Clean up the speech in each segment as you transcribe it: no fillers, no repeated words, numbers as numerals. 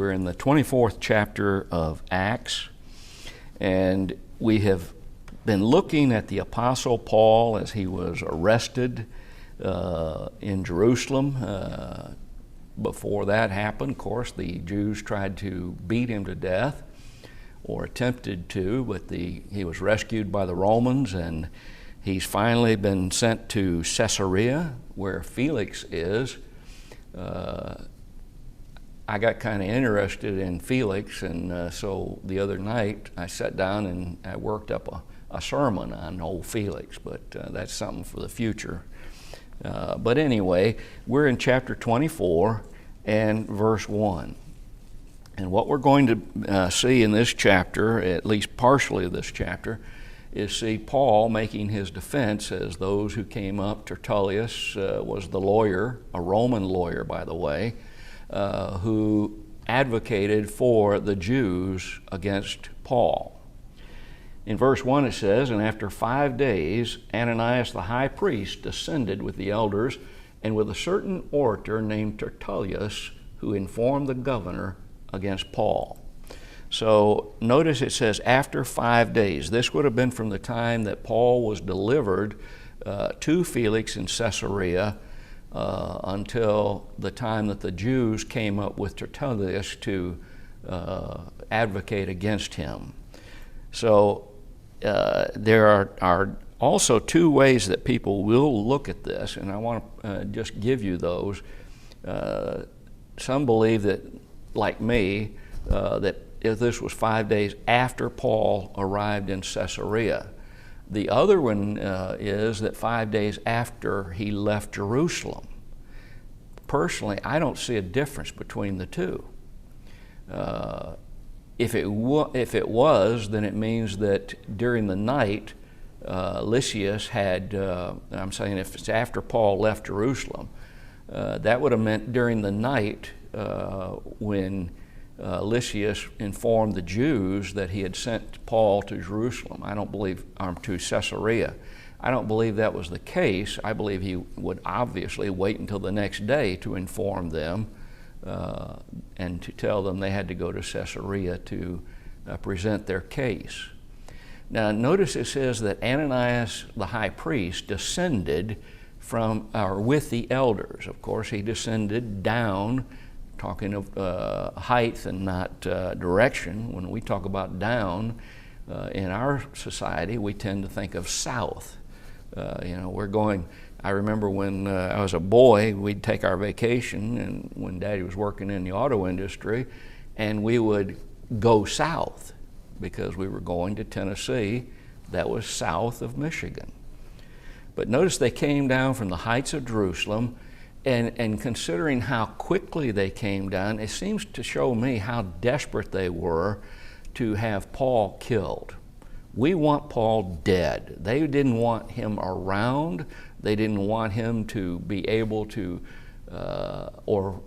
We're in the 24th chapter of Acts, and we have been looking at the Apostle Paul as he was arrested in Jerusalem. Before that happened, of course, the Jews tried to beat him to death, or attempted to, but he was rescued by the Romans, and he's finally been sent to Caesarea, where Felix is. I got kind of interested in Felix, and so the other night I sat down and I worked up a sermon on old Felix, but that's something for the future. But anyway, we're in chapter 24 and verse 1. And what we're going to see in this chapter, at least partially of this chapter, is see Paul making his defense as those who came up. Tertullus was the lawyer, a Roman lawyer, by the way, who advocated for the Jews against Paul. In verse 1 it says, "And after 5 days, Ananias the high priest descended with the elders and with a certain orator named Tertullus, who informed the governor against Paul." So notice it says after 5 days. This would have been from the time that Paul was delivered to Felix in Caesarea until the time that the Jews came up with Tertullus to advocate against him. So there are also two ways that people will look at this, and I want to just give you those. Some believe that, like me, that if this was 5 days after Paul arrived in Caesarea. The other one is that 5 days after he left Jerusalem. Personally, I don't see a difference between the two. If it was, then it means that during the night, Lysias had, I'm saying if it's after Paul left Jerusalem, that would have meant during the night when Lysias informed the Jews that he had sent Paul to Jerusalem. To Caesarea. I don't believe that was the case. I believe he would obviously wait until the next day to inform them and to tell them they had to go to Caesarea to present their case. Now notice it says that Ananias the high priest descended with the elders. Of course, he descended down, talking of height and not direction. When we talk about down in our society, we tend to think of south. We're going. I remember when I was a boy, we'd take our vacation, and when Daddy was working in the auto industry, and we would go south because we were going to Tennessee. That was south of Michigan. But notice they came down from the heights of Jerusalem, and considering how quickly they came down, it seems to show me how desperate they were to have Paul killed. We want Paul dead. They didn't want him around. They didn't want him to be able to, or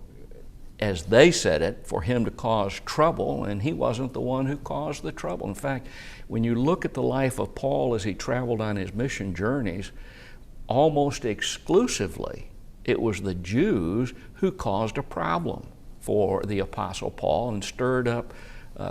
as they said it, for him to cause trouble, and he wasn't the one who caused the trouble. In fact, when you look at the life of Paul as he traveled on his mission journeys, almost exclusively it was the Jews who caused a problem for the Apostle Paul and stirred up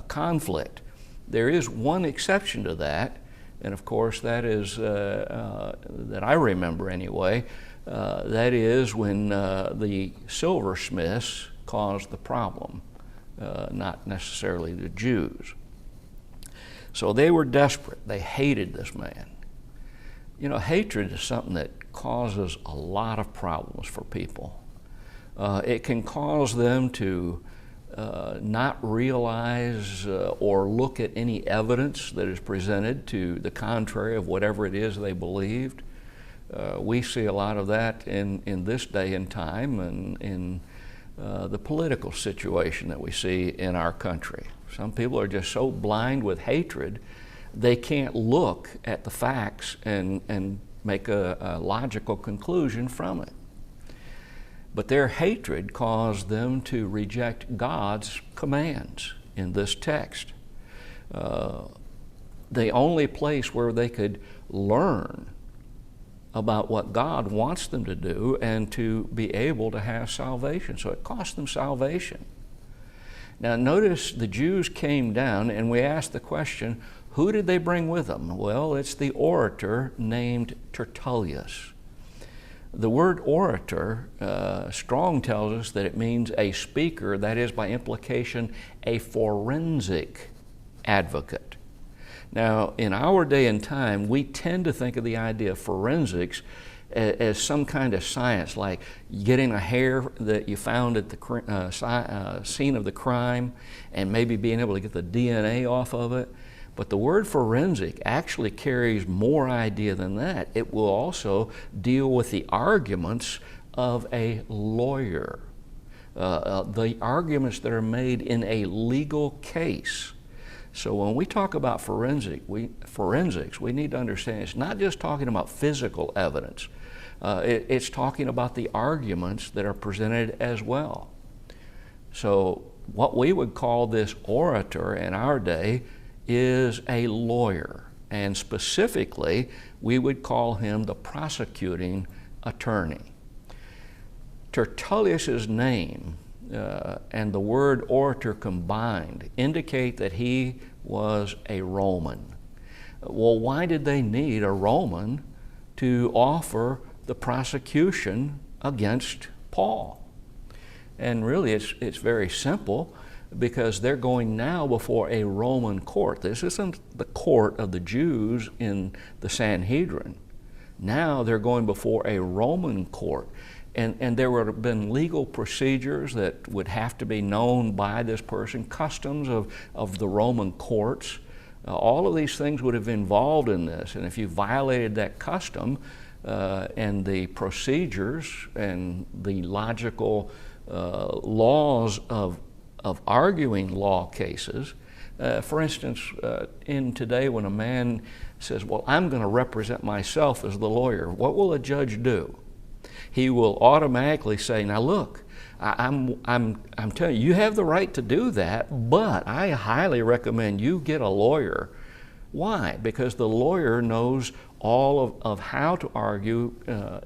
conflict. There is one exception to that, and of course that is, that I remember anyway, that is when the silversmiths caused the problem, not necessarily the Jews. So they were desperate. They hated this man. You know, hatred is something that causes a lot of problems for people. It can cause them to not realize or look at any evidence that is presented to the contrary of whatever it is they believed. We see a lot of that in this day and time, and in the political situation that we see in our country. Some people are just so blind with hatred, they can't look at the facts and make a logical conclusion from it. But their hatred caused them to reject God's commands in this text. The only place where they could learn about what God wants them to do and to be able to have salvation. So it cost them salvation. Now notice the Jews came down, and we asked the question, who did they bring with them? Well, it's the orator named Tertullus. The word orator, Strong tells us that it means a speaker, that is by implication a forensic advocate. Now, in our day and time, we tend to think of the idea of forensics as some kind of science, like getting a hair that you found at the scene of the crime and maybe being able to get the DNA off of it. But the word forensic actually carries more idea than that. It will also deal with the arguments of a lawyer, the arguments that are made in a legal case. So when we talk about forensics, we need to understand it's not just talking about physical evidence. It's talking about the arguments that are presented as well. So what we would call this orator in our day is a lawyer, and specifically we would call him the prosecuting attorney. Tertullus's name and the word orator combined indicate that he was a Roman. Well, why did they need a Roman to offer the prosecution against Paul? And really it's very simple, because they're going now before a Roman court. This isn't the court of the Jews in the Sanhedrin. Now they're going before a Roman court. And there would have been legal procedures that would have to be known by this person, customs of the Roman courts. All of these things would have involved in this. And if you violated that custom and the procedures and the logical laws of arguing law cases. For instance, in today when a man says, well, I'm going to represent myself as the lawyer, what will a judge do? He will automatically say, now look, I'm telling you, you have the right to do that, but I highly recommend you get a lawyer. Why? Because the lawyer knows all of how to argue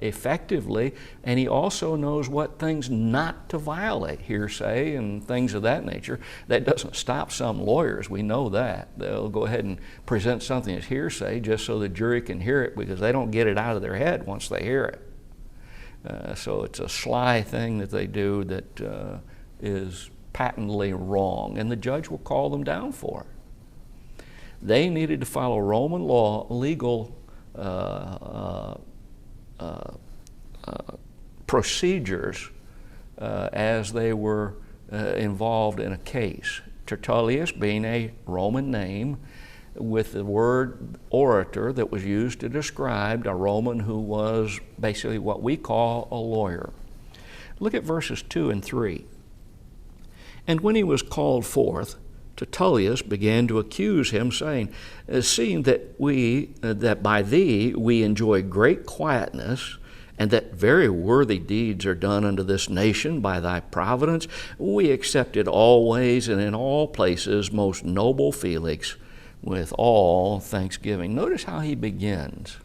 effectively, and he also knows what things not to violate, hearsay and things of that nature. That doesn't stop some lawyers, we know that. They'll go ahead and present something as hearsay just so the jury can hear it, because they don't get it out of their head once they hear it. So it's a sly thing that they do that is patently wrong, and the judge will call them down for it. They needed to follow Roman law, legal procedures as they were involved in a case. Tertullus being a Roman name with the word orator that was used to describe a Roman who was basically what we call a lawyer. Look at verses 2 and 3. And when he was called forth, Tertullus began to accuse him, saying, seeing that by thee we enjoy great quietness, and that very worthy deeds are done unto this nation by thy providence, we accepted always and in all places most noble Felix, with all thanksgiving. Notice how he begins.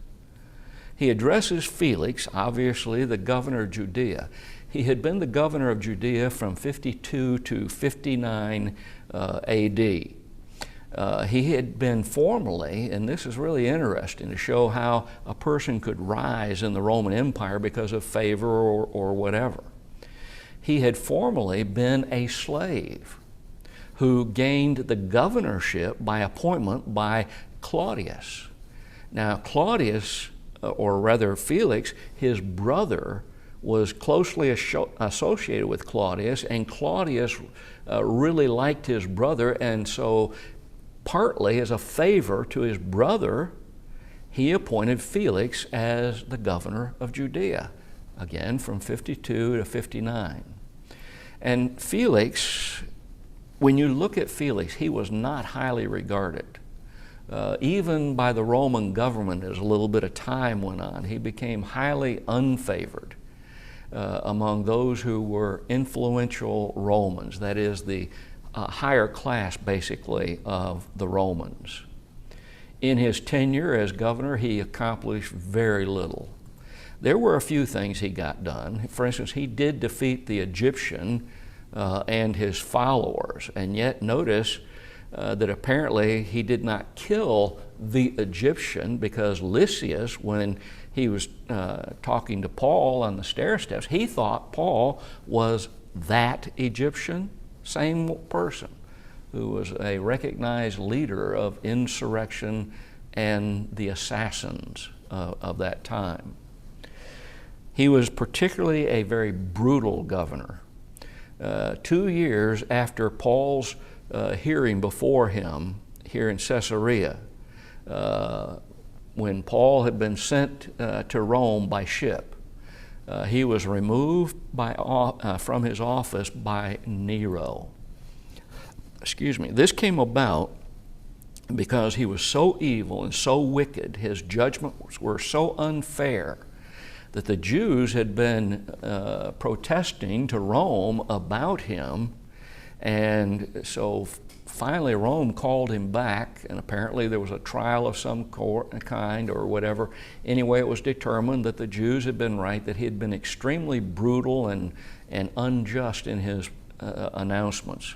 He addresses Felix, obviously the governor of Judea. He had been the governor of Judea from 52 to 59 A.D. He had been formerly, and this is really interesting to show how a person could rise in the Roman Empire because of favor or whatever. He had formerly been a slave who gained the governorship by appointment by Claudius. Now Claudius, or rather Felix, his brother, was closely associated with Claudius, and Claudius really liked his brother, and so partly as a favor to his brother, he appointed Felix as the governor of Judea, again from 52 to 59. And Felix, when you look at Felix, he was not highly regarded. Even by the Roman government, as a little bit of time went on, he became highly unfavored among those who were influential Romans, that is the higher class basically of the Romans. In his tenure as governor, he accomplished very little. There were a few things he got done. For instance, he did defeat the Egyptian and his followers. And yet notice that apparently he did not kill the Egyptian, because Lysias, when he was talking to Paul on the stair steps, he thought Paul was that Egyptian, same person, who was a recognized leader of insurrection and the assassins of that time. He was particularly a very brutal governor. 2 years after Paul's hearing before him here in Caesarea, when Paul had been sent to Rome by ship, he was removed from his office by Nero. Excuse me. This came about because he was so evil and so wicked, his judgments were so unfair, that the Jews had been protesting to Rome about him. And so finally Rome called him back, and apparently there was a trial of some kind or whatever. Anyway, it was determined that the Jews had been right, that he had been extremely brutal and unjust in his announcements,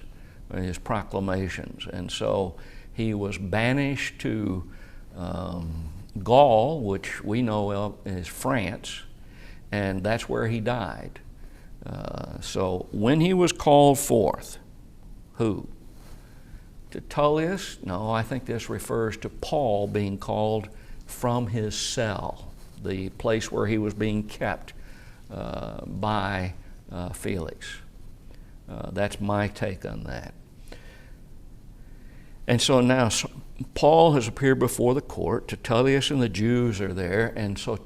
his proclamations. And so he was banished to Gaul, which we know of as France, and that's where he died. So when he was called forth, who? Tertullus? No, I think this refers to Paul being called from his cell, the place where he was being kept by Felix. That's my take on that. And so now Paul has appeared before the court. Tertullus and the Jews are there, and so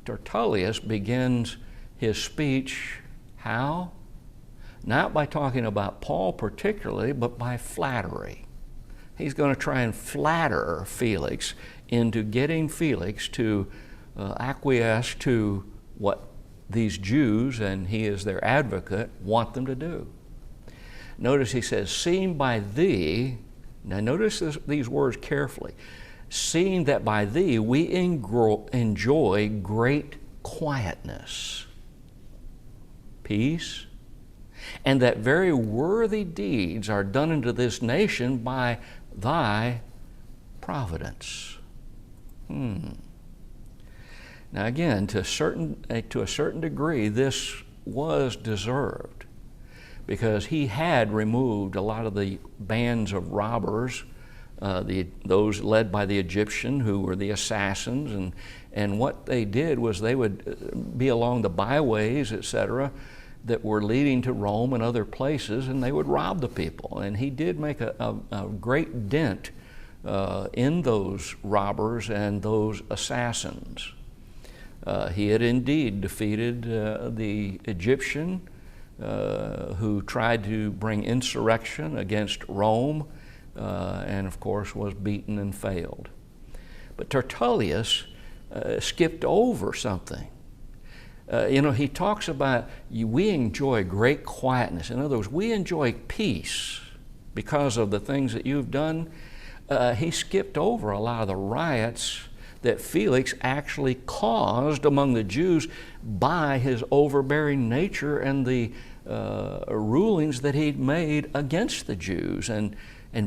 Tertullus begins his speech, how? Not by talking about Paul particularly, but by flattery. He's going to try and flatter Felix into getting Felix to acquiesce to what these Jews, and he is their advocate, want them to do. Notice he says, seeing by thee, now notice these words carefully, seeing that by thee we enjoy great quietness, peace, and that very worthy deeds are done unto this nation by thy providence. Now again, to a certain degree, this was deserved, because he had removed a lot of the bands of robbers, those led by the Egyptian, who were the assassins, and what they did was they would be along the byways, etc., that were leading to Rome and other places, and they would rob the people. And he did make a great dent in those robbers and those assassins. He had indeed defeated the Egyptian who tried to bring insurrection against Rome, and of course was beaten and failed. But Tertullus skipped over something. He talks about we enjoy great quietness. In other words, we enjoy peace because of the things that you've done. He skipped over a lot of the riots that Felix actually caused among the Jews by his overbearing nature and the rulings that he'd made against the Jews and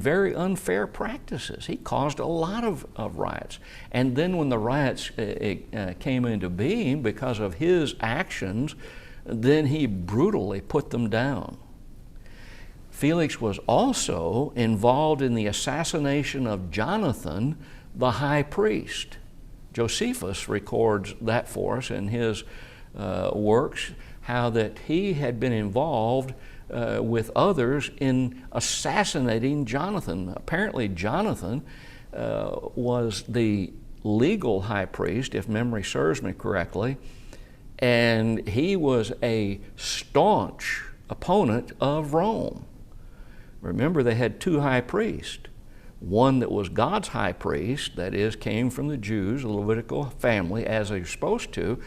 very unfair practices. He caused a lot of riots. And then when the riots came into being because of his actions, then he brutally put them down. Felix was also involved in the assassination of Jonathan, the high priest. Josephus records that for us in his works, how that he had been involved with others in assassinating Jonathan. Apparently Jonathan was the legal high priest, if memory serves me correctly, and he was a staunch opponent of Rome. Remember, they had two high priests. One that was God's high priest, that is, came from the Jews, a Levitical family, as they're supposed to,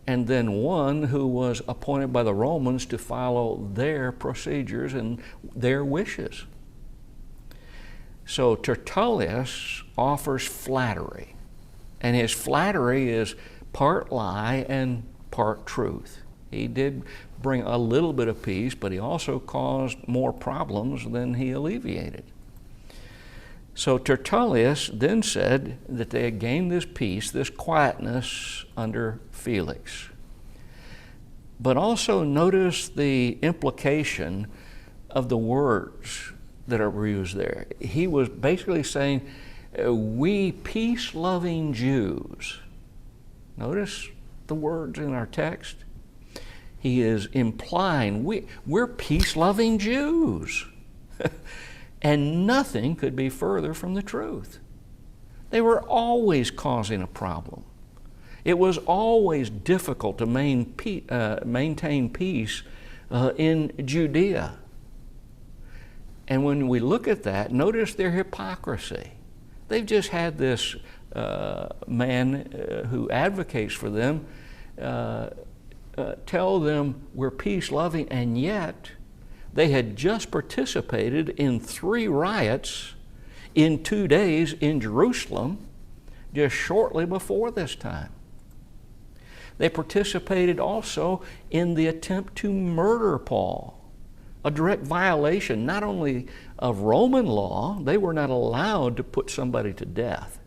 and then one who was appointed by the Romans to follow their procedures and their wishes. So Tertullus offers flattery, and his flattery is part lie and part truth. He did bring a little bit of peace, but he also caused more problems than he alleviated. So Tertullius then said that they had gained this peace, this quietness under Felix. But also notice the implication of the words that are used there. He was basically saying, we peace-loving Jews. Notice the words in our text. He is implying we're peace-loving Jews. And nothing could be further from the truth. They were always causing a problem. It was always difficult to maintain peace in Judea. And when we look at that, notice their hypocrisy. They've just had this man who advocates for them tell them we're peace-loving, and yet they had just participated in 3 riots in 2 days in Jerusalem just shortly before this time. They participated also in the attempt to murder Paul, a direct violation not only of Roman law, they were not allowed to put somebody to death,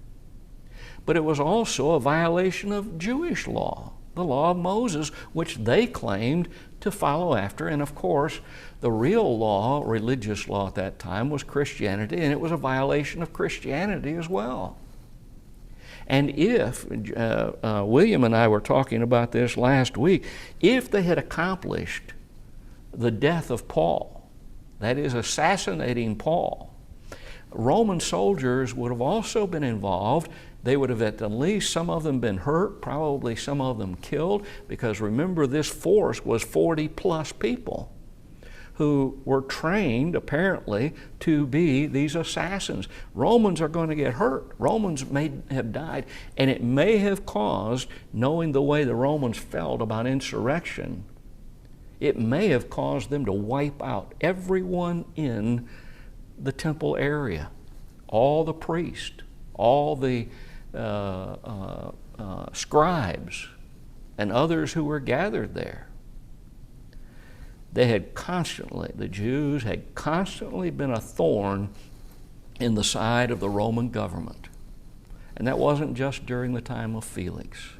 but it was also a violation of Jewish law, the law of Moses, which they claimed to follow after. And of course, the real law, religious law at that time, was Christianity, and it was a violation of Christianity as well. And if, William and I were talking about this last week, if they had accomplished the death of Paul, that is, assassinating Paul, Roman soldiers would have also been involved. They would have at the least, some of them been hurt, probably some of them killed, because remember, this force was 40 plus people who were trained apparently to be these assassins. Romans are going to get hurt. Romans may have died, and it may have caused, knowing the way the Romans felt about insurrection, it may have caused them to wipe out everyone in the temple area, all the priests, all the scribes, and others who were gathered there. They had constantly, the Jews had constantly been a thorn in the side of the Roman government. And that wasn't just during the time of Felix.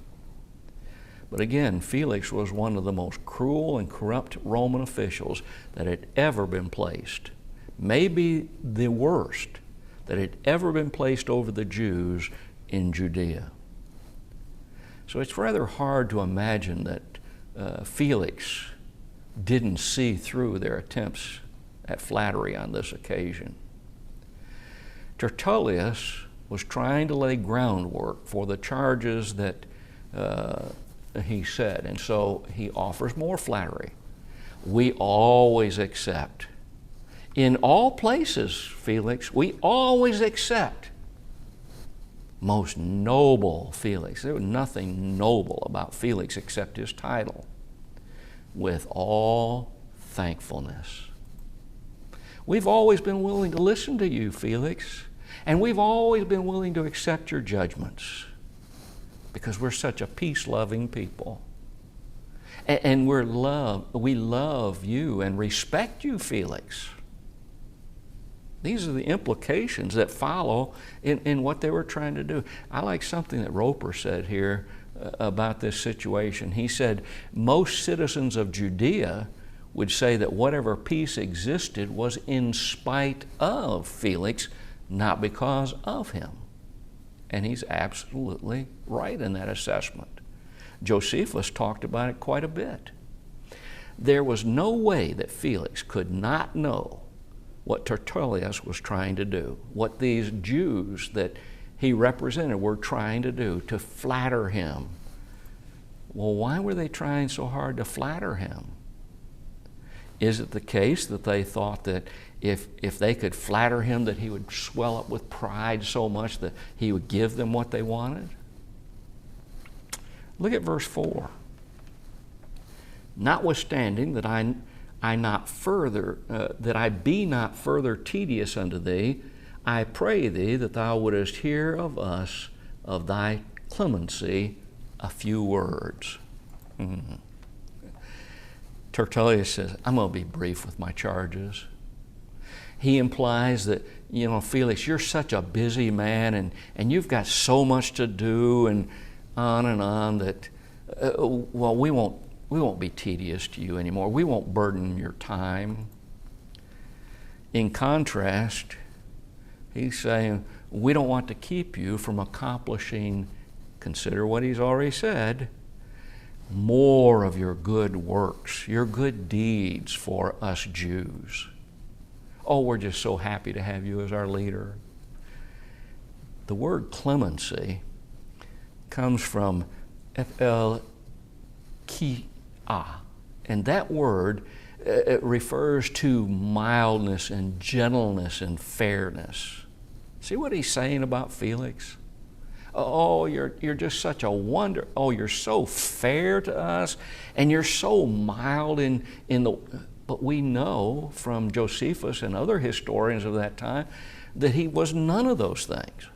But again, Felix was one of the most cruel and corrupt Roman officials that had ever been placed, maybe the worst that had ever been placed over the Jews in Judea. So it's rather hard to imagine that Felix didn't see through their attempts at flattery on this occasion. Tertullius was trying to lay groundwork for the charges that he said, and so he offers more flattery. We always accept. In all places, Felix, we always accept. Most noble Felix. There was nothing noble about Felix except his title. With all thankfulness. We've always been willing to listen to you, Felix, and we've always been willing to accept your judgments because we're such a peace-loving people. And we love you and respect you, Felix. These are the implications that follow in what they were trying to do. I like something that Roper said here about this situation. He said, most citizens of Judea would say that whatever peace existed was in spite of Felix, not because of him. And he's absolutely right in that assessment. Josephus talked about it quite a bit. There was no way that Felix could not know what Tertullius was trying to do, what these Jews that he represented were trying to do, to flatter him. Well, why were they trying so hard to flatter him? Is it the case that they thought that if they could flatter him, that he would swell up with pride so much that he would give them what they wanted? Look at verse 4. Notwithstanding that I be not further tedious unto thee, I pray thee that thou wouldest hear of us, of thy clemency, a few words. Tertullius says, I'm going to be brief with my charges. He implies that, Felix, you're such a busy man and you've got so much to do and on that, we won't be tedious to you anymore. We won't burden your time. In contrast, he's saying, we don't want to keep you from accomplishing, consider what he's already said, more of your good works, your good deeds for us Jews. Oh, we're just so happy to have you as our leader. The word clemency comes from F-L-K-A, and that word it refers to mildness and gentleness and fairness. See what he's saying about Felix? Oh, you're just such a wonder. Oh, you're so fair to us, and you're so mild in the. But we know from Josephus and other historians of that time that he was none of those things.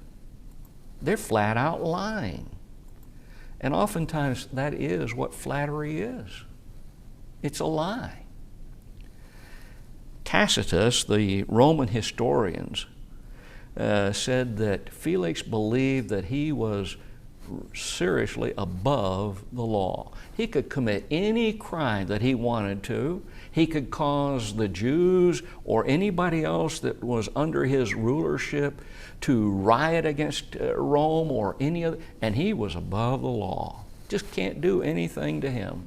They're flat out lying, and oftentimes that is what flattery is. It's a lie. Tacitus, the Roman historians, said that Felix believed that he was seriously above the law. He could commit any crime that he wanted to. He could cause the Jews or anybody else that was under his rulership to riot against Rome or any other, and he was above the law. Just can't do anything to him.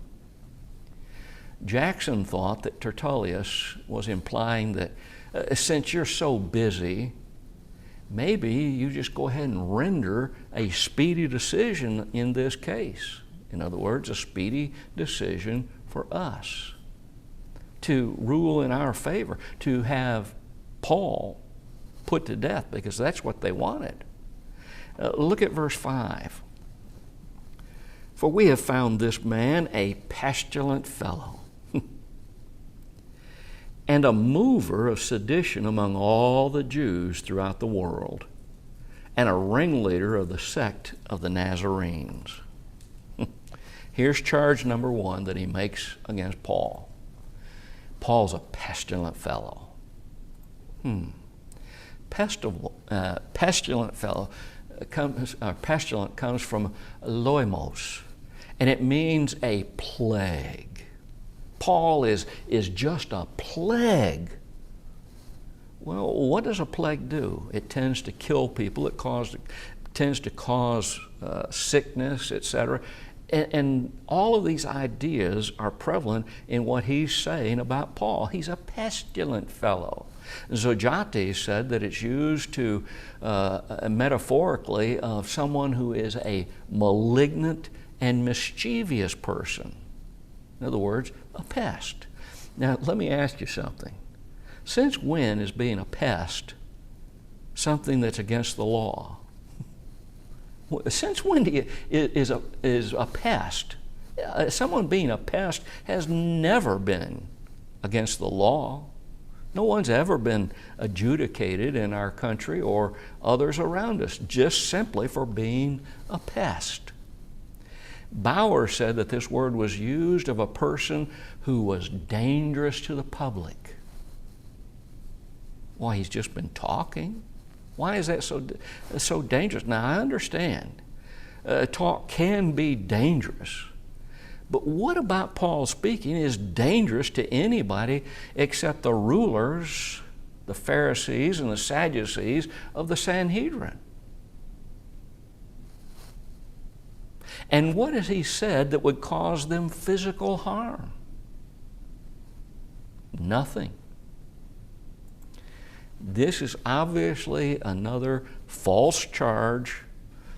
Jackson thought that Tertullius was implying that since you're so busy, maybe you just go ahead and render a speedy decision in this case. In other words, a speedy decision for us to rule in our favor, to have Paul put to death, because that's what they wanted. Look at verse 5. For we have found this man a pestilent fellow, and a mover of sedition among all the Jews throughout the world, and a ringleader of the sect of the Nazarenes. Here's charge number one that he makes against Paul. Paul's a pestilent fellow. Pestilent fellow pestilent comes from loimos, and it means a plague. Paul is just a plague. Well, what does a plague do? It tends to kill people. It tends to cause sickness, etc. And all of these ideas are prevalent in what he's saying about Paul. He's a pestilent fellow. Zojati said that it's used to metaphorically of someone who is a malignant and mischievous person. In other words, a pest. Now, let me ask you something. Since when is being a pest something that's against the law? Since when is a pest? Someone being a pest has never been against the law. No one's ever been adjudicated in our country or others around us just simply for being a pest. Bauer said that this word was used of a person who was dangerous to the public. Why, he's just been talking. Why is that so dangerous? Now, I understand. Talk can be dangerous. But what about Paul speaking is dangerous to anybody except the rulers, the Pharisees and the Sadducees of the Sanhedrin? And what has he said that would cause them physical harm? Nothing. This is obviously another false charge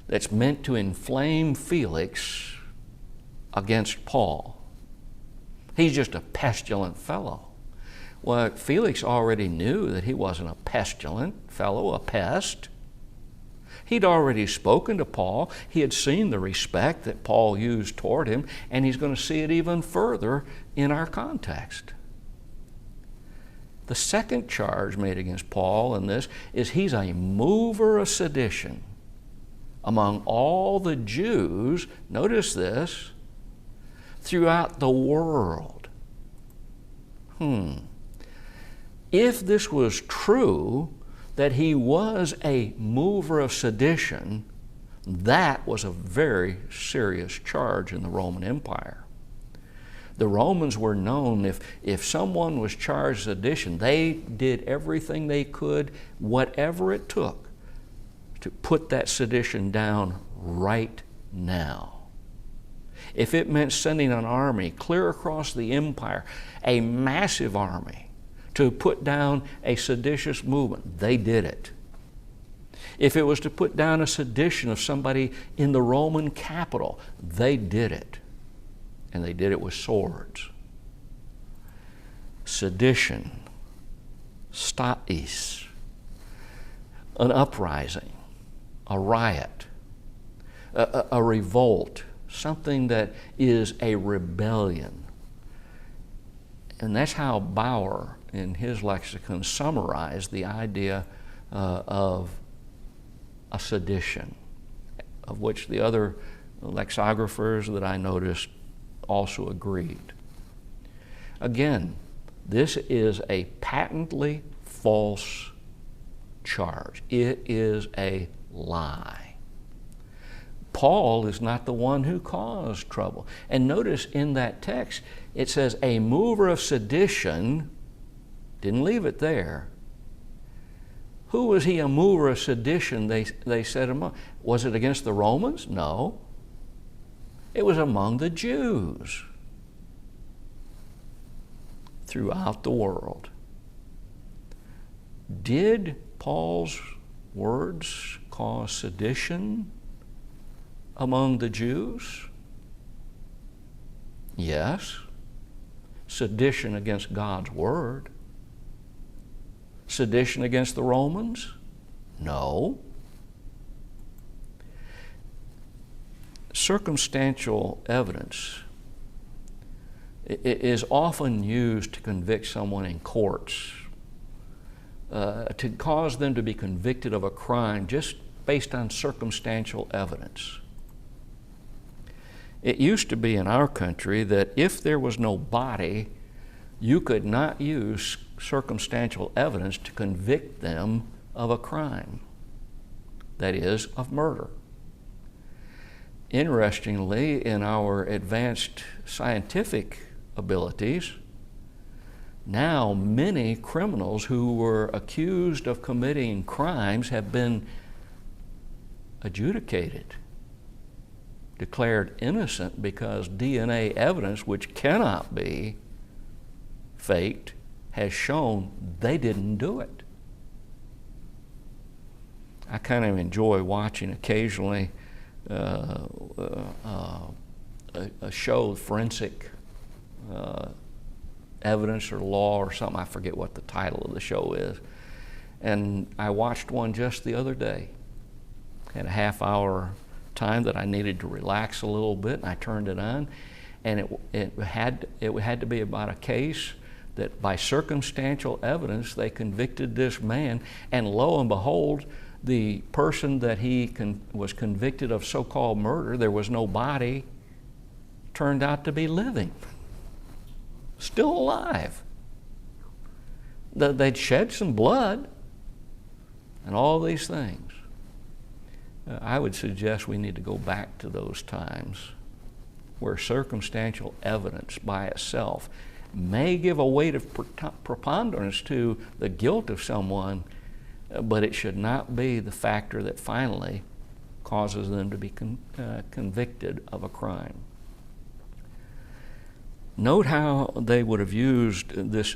that's meant to inflame Felix against Paul. He's just a pestilent fellow. Well, Felix already knew that he wasn't a pestilent fellow, a pest. He'd already spoken to Paul. He had seen the respect that Paul used toward him, and he's going to see it even further in our context. The second charge made against Paul in this is he's a mover of sedition among all the Jews, notice this, throughout the world. If this was true, that he was a mover of sedition, that was a very serious charge in the Roman Empire. The Romans were known, if someone was charged sedition, they did everything they could, whatever it took, to put that sedition down right now. If it meant sending an army clear across the empire, a massive army, to put down a seditious movement, they did it. If it was to put down a sedition of somebody in the Roman capital, they did it. And they did it with swords. Sedition, stais, an uprising, a riot, a revolt, something that is a rebellion. And that's how Bauer, in his lexicon, summarized the idea of a sedition, of which the other lexicographers that I noticed also agreed. Again, this is a patently false charge. It is a lie. Paul is not the one who caused trouble. And notice in that text, it says a mover of sedition. Didn't leave it there. Who was he a mover of sedition, they said among? Was it against the Romans? No. It was among the Jews throughout the world. Did Paul's words cause sedition among the Jews? Yes. Sedition against God's word. Sedition against the Romans? No. Circumstantial evidence is often used to convict someone in courts, to cause them to be convicted of a crime just based on circumstantial evidence. It used to be in our country that if there was no body, you could not use circumstantial evidence to convict them of a crime, that is, of murder. Interestingly, in our advanced scientific abilities, now many criminals who were accused of committing crimes have been adjudicated, declared innocent, because DNA evidence, which cannot be faked, has shown they didn't do it. I kind of enjoy watching occasionally a show, forensic evidence or law or something. I forget what the title of the show is. And I watched one just the other day. Had a half-hour time that I needed to relax a little bit, and I turned it on, and it had to be about a case that by circumstantial evidence they convicted this man, and lo and behold, the person that he was convicted of so-called murder, there was no body, turned out to be living, still alive. They'd shed some blood and all these things. I would suggest we need to go back to those times where circumstantial evidence by itself may give a weight of preponderance to the guilt of someone, but it should not be the factor that finally causes them to be convicted of a crime. Note how they would have used this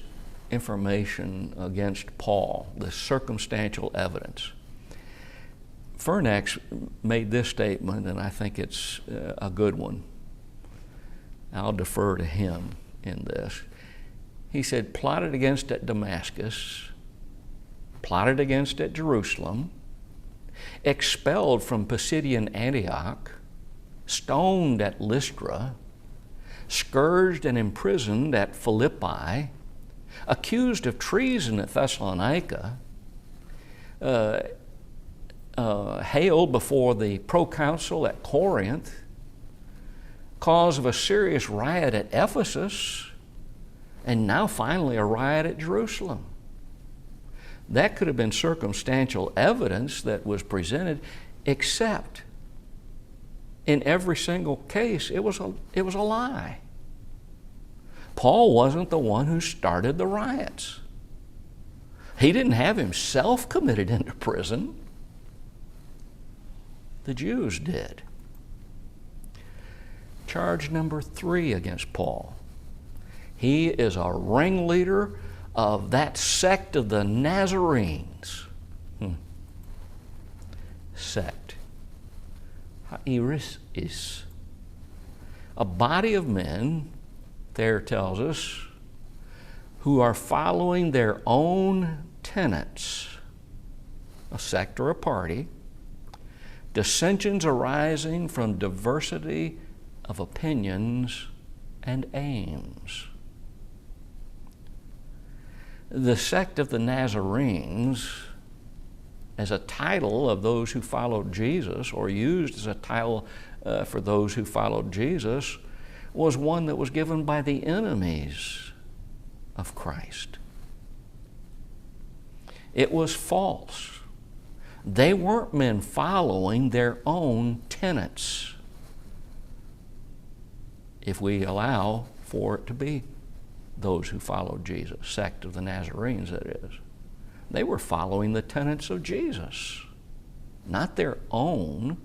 information against Paul, this circumstantial evidence. Furnax made this statement, and I think it's a good one. I'll defer to him in this. He said, plotted against at Damascus, plotted against at Jerusalem, expelled from Pisidian Antioch, stoned at Lystra, scourged and imprisoned at Philippi, accused of treason at Thessalonica, hailed before the proconsul at Corinth, cause of a serious riot at Ephesus, and now finally a riot at Jerusalem. That could have been circumstantial evidence that was presented, except in every single case it was a lie. Paul wasn't the one who started the riots. He didn't have himself committed into prison. The Jews did. Charge number 3 against Paul. He is a ringleader of that sect of the Nazarenes. Sect. Haeresis. A body of men, Thayer tells us, who are following their own tenets, a sect or a party, dissensions arising from diversity of opinions and aims. The sect of the Nazarenes, as a title of those who followed Jesus, or used as a title for those who followed Jesus, was one that was given by the enemies of Christ. It was false. They weren't men following their own tenets, if we allow for it to be those who followed Jesus, sect of the Nazarenes, that is. They were following the tenets of Jesus, not their own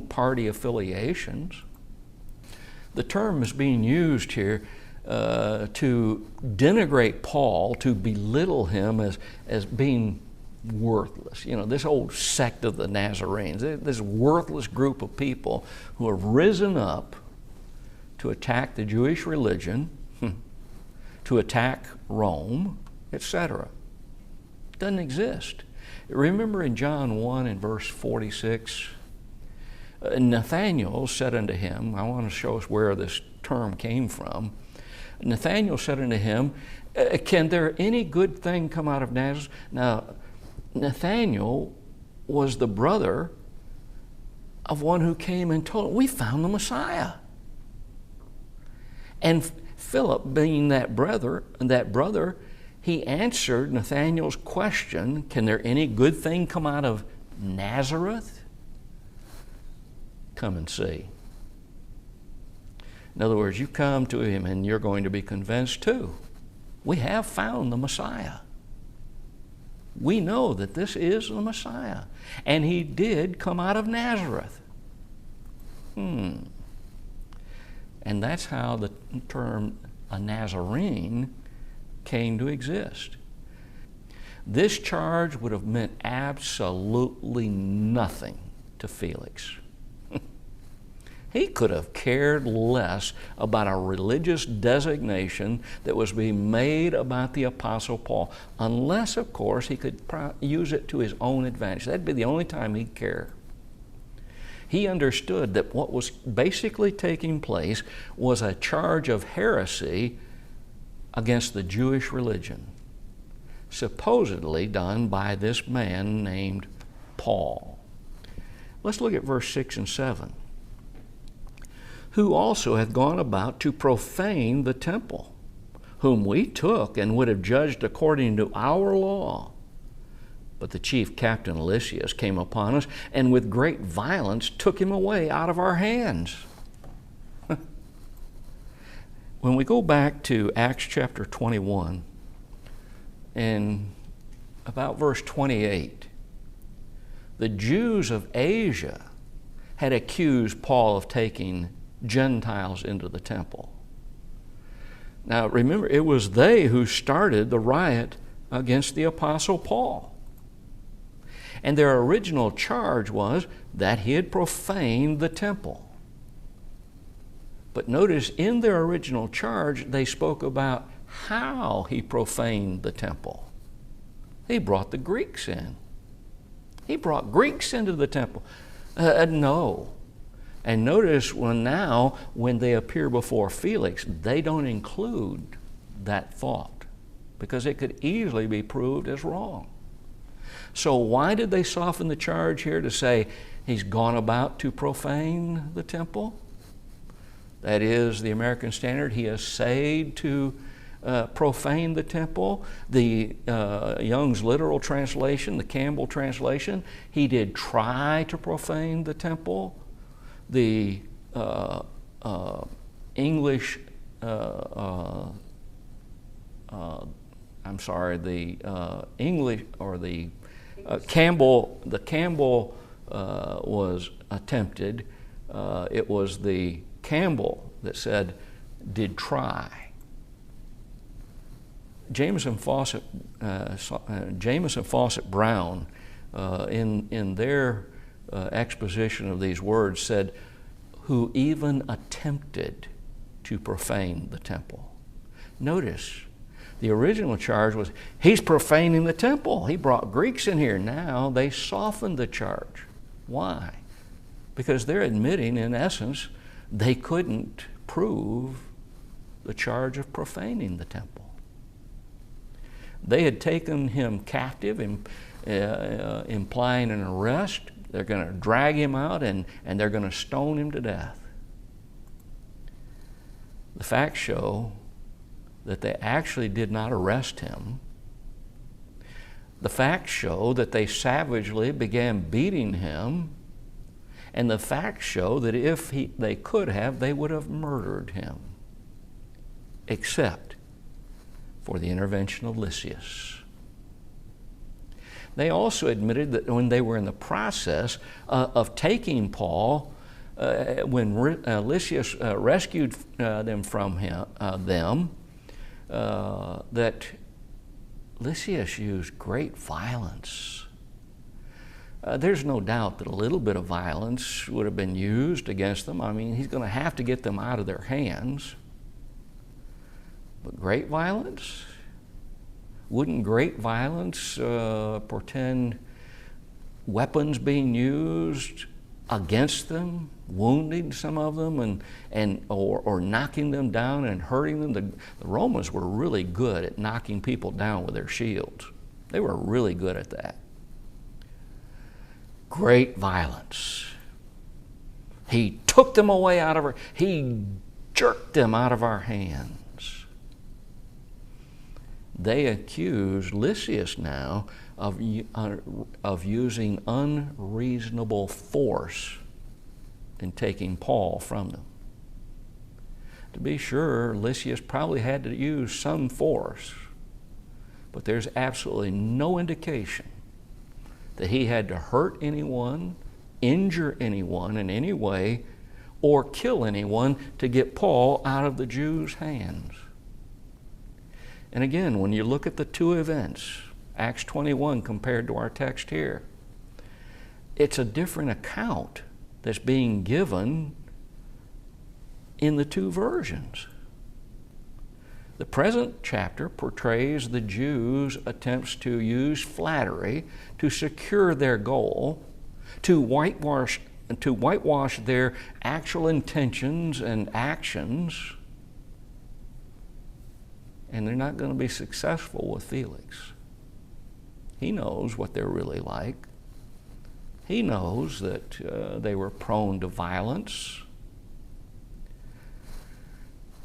party affiliations. The term is being used here to denigrate Paul, to belittle him as being worthless. You know, this old sect of the Nazarenes, this worthless group of people who have risen up to attack the Jewish religion, to attack Rome, etc. Doesn't exist. Remember in John 1 and verse 46, Nathanael said unto him, I want to show us where this term came from. Nathanael said unto him, can there any good thing come out of Nazareth? Now, Nathanael was the brother of one who came and told him, we found the Messiah. And Philip, being that brother, he answered Nathanael's question, can there any good thing come out of Nazareth? Come and see. In other words, you come to him and you're going to be convinced too. We have found the Messiah. We know that this is the Messiah. And he did come out of Nazareth. And that's how the term a Nazarene came to exist. This charge would have meant absolutely nothing to Felix. He could have cared less about a religious designation that was being made about the Apostle Paul, unless, of course, he could use it to his own advantage. That'd be the only time he'd care. He understood that what was basically taking place was a charge of heresy against the Jewish religion, supposedly done by this man named Paul. Let's look at verse 6 and 7. Who also hath gone about to profane the temple, whom we took and would have judged according to our law. But the chief captain Lysias came upon us, and with great violence took him away out of our hands. When we go back to Acts chapter 21, and about verse 28, the Jews of Asia had accused Paul of taking Gentiles into the temple. Now remember, it was they who started the riot against the Apostle Paul. And their original charge was that he had profaned the temple. But notice in their original charge, they spoke about how he profaned the temple. He brought the Greeks in. He brought Greeks into the temple. No. And notice when they appear before Felix, they don't include that thought because it could easily be proved as wrong. So why did they soften the charge here to say he's gone about to profane the temple? that is the American Standard, he essayed to profane the temple. The Young's literal translation, the Campbell translation, he did try to profane the temple. The English, English or the Campbell was attempted. It was the Campbell that said, did try. Jamieson Fausset Brown, in their exposition of these words, said, who even attempted to profane the temple. Notice, the original charge was, he's profaning the temple. He brought Greeks in here. Now they softened the charge. Why? Because they're admitting, in essence, they couldn't prove the charge of profaning the temple. They had taken him captive, implying an arrest. They're going to drag him out and they're going to stone him to death. The facts show that they actually did not arrest him. The facts show that they savagely began beating him. And the facts show that if they could have, they would have murdered him, except for the intervention of Lysias. They also admitted that when they were in the process of taking Paul, when Lysias rescued them from them, that Lysias used great violence. There's no doubt that a little bit of violence would have been used against them. I mean, he's going to have to get them out of their hands. But great violence? Wouldn't great violence portend weapons being used against them, wounding some of them, or knocking them down and hurting them? The Romans were really good at knocking people down with their shields. They were really good at that. Great violence. He took them away he jerked them out of our hands. They accused Lysias now of using unreasonable force in taking Paul from them. To be sure, Lysias probably had to use some force, but there's absolutely no indication that he had to hurt anyone, injure anyone in any way, or kill anyone to get Paul out of the Jews' hands. And again, when you look at the two events, Acts 21 compared to our text here, it's a different account that's being given in the two versions. The present chapter portrays the Jews' attempts to use flattery to secure their goal, to whitewash their actual intentions and actions, and they're not going to be successful with Felix. He knows what they're really like. He knows that they were prone to violence.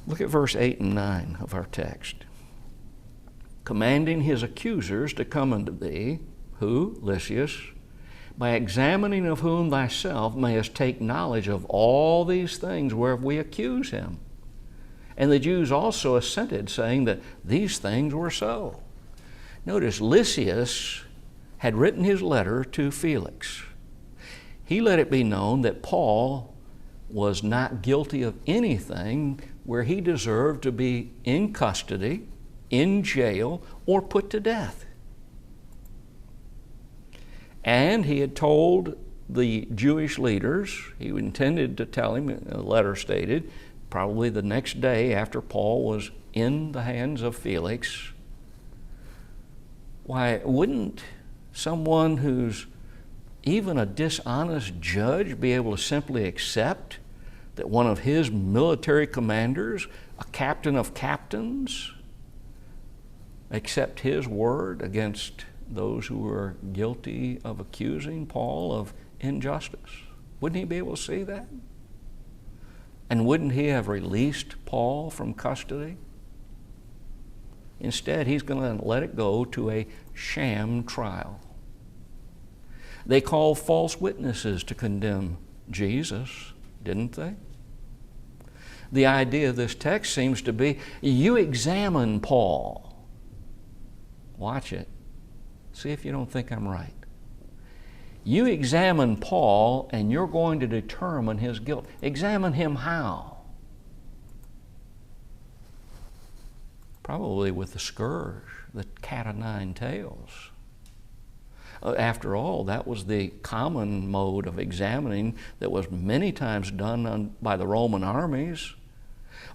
Look at verse 8 and 9 of our text. Commanding his accusers to come unto thee, who? Lysias, by examining of whom thyself mayest take knowledge of all these things whereof we accuse him. And the Jews also assented, saying that these things were so. Notice, Lysias had written his letter to Felix. He let it be known that Paul was not guilty of anything where he deserved to be in custody, in jail, or put to death. And he had told the Jewish leaders, he intended to tell him, the letter stated, probably the next day after Paul was in the hands of Felix. Why, wouldn't someone who's even a dishonest judge be able to simply accept that one of his military commanders, a captain of captains, accept his word against those who were guilty of accusing Paul of injustice? Wouldn't he be able to see that? And wouldn't he have released Paul from custody? Instead, he's going to let it go to a sham trial. They called false witnesses to condemn Jesus, didn't they? The idea of this text seems to be, you examine Paul. Watch it. See if you don't think I'm right. You examine Paul and you're going to determine his guilt. Examine him how? Probably with the scourge, the cat o' nine tails. After all, that was the common mode of examining that was many times done by the Roman armies.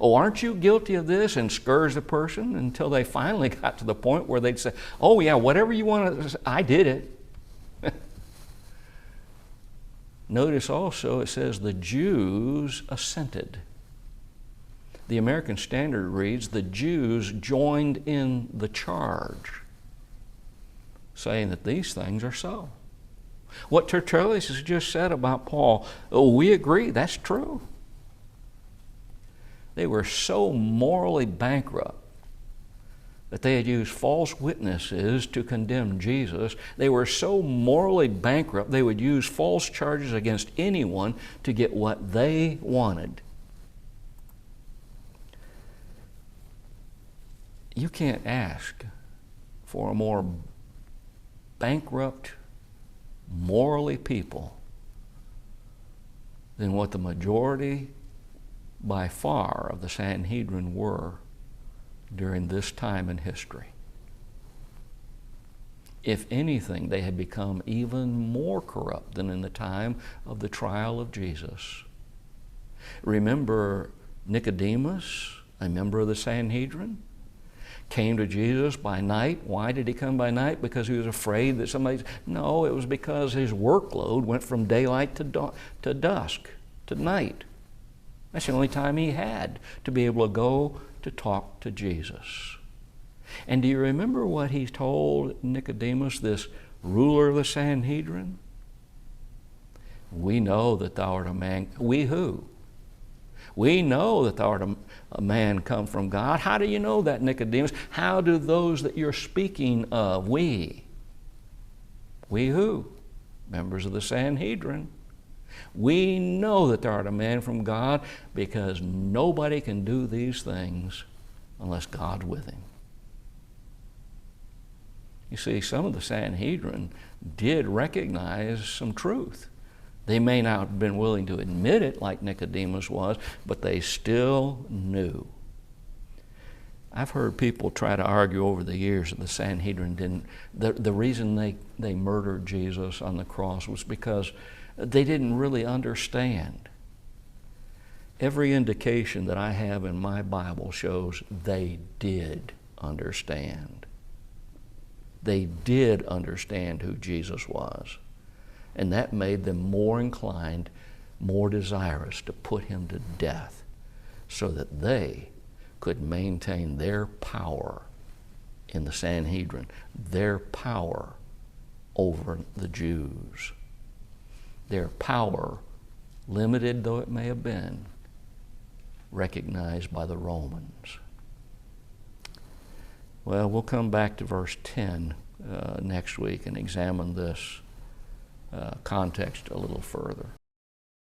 Oh, aren't you guilty of this? And scourge the person until they finally got to the point where they'd say, oh yeah, whatever you want to say, I did it. Notice also it says the Jews assented. The American Standard reads, the Jews joined in the charge, saying that these things are so. What Tertullius has just said about Paul, oh, we agree, that's true. They were so morally bankrupt that they had used false witnesses to condemn Jesus. They were so morally bankrupt they would use false charges against anyone to get what they wanted. You can't ask for a more bankrupt, morally people than what the majority by far of the Sanhedrin were during this time in history. If anything, they had become even more corrupt than in the time of the trial of Jesus. Remember Nicodemus, a member of the Sanhedrin, came to Jesus by night. Why did he come by night? Because he was afraid that somebody... No, it was because his workload went from daylight to dusk, to night. That's the only time he had to be able to go to talk to Jesus. And do you remember what he told Nicodemus, this ruler of the Sanhedrin? We know that thou art a man. We who? We know that thou art a man come from God. How do you know that, Nicodemus? How do those that you're speaking of, we who? Members of the Sanhedrin. We know that thou art a man from God because nobody can do these things unless God's with him. You see, some of the Sanhedrin did recognize some truth. They may not have been willing to admit it like Nicodemus was, but they still knew. I've heard people try to argue over the years that the Sanhedrin didn't. The reason they murdered Jesus on the cross was because they didn't really understand. Every indication that I have in my Bible shows they did understand. They did understand who Jesus was. And that made them more inclined, more desirous to put him to death so that they could maintain their power in the Sanhedrin, their power over the Jews. Their power, limited though it may have been, recognized by the Romans. Well, we'll come back to verse 10 next week and examine this context a little further.